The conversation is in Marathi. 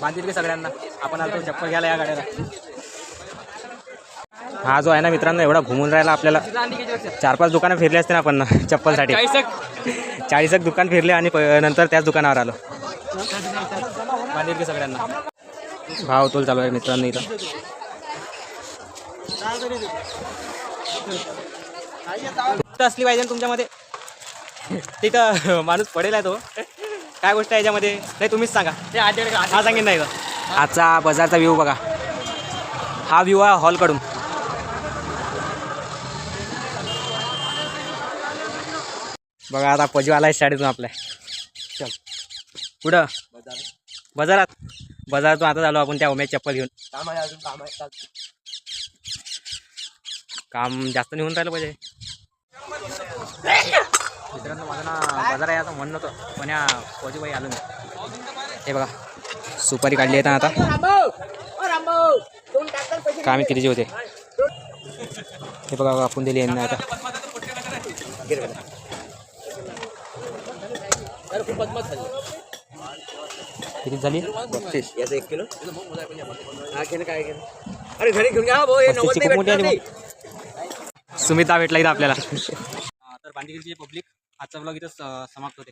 बांधिल की सगळ्यांना. आपण आलो चप्पल घ्यायला या गाड्याला. हा जो आहे ना मित्रांनो एवढा घुमून राहिला आपल्याला. 4-5 दुकानं फिरले असते ना आपण चप्पलसाठी. 40 दुकान फिरले आणि नंतर त्याच दुकानावर आलो. बांधिल की सगळ्यांना. भाव तोल चालू आहे मित्रांनो इथं. असली पाहिजे तुमच्यामध्ये. तिथं माणूस पडेल आहे तो. काय गोष्ट आहे याच्यामध्ये नाही तुम्हीच सांगा. हा सांगेन नाही का. आजचा बाजारचा व्ह्यू बघा. हा व्ह्यू आहे हॉलकडून. बघा आता पजू आला आहे शाळेतून आपल्या. चल कुठं बाजारातून आता झालो आपण त्या उमेश चप्पल घेऊन. काम जास्त निघून राहिलं पाहिजे मित्रांनो. माझं ना बाजार आहे असं म्हणणं होतं पण या पजूबाई आलो मी. हे बघा सुपारी काढली आहे ना आता. काय मी कितीचे होते हे बघा आपण दिली यांना आता. किती झाली 35 याचं 1 किलो. हा घेणं काय घेणं. अरे घरी घेऊन घ्या भाऊ. हे 90 नाही भेटणार. सुमिता भेटला इथं आपल्याला. तर बांदिगिरीची पब्लिक आजचा ब्लॉग इथं समाप्त होते.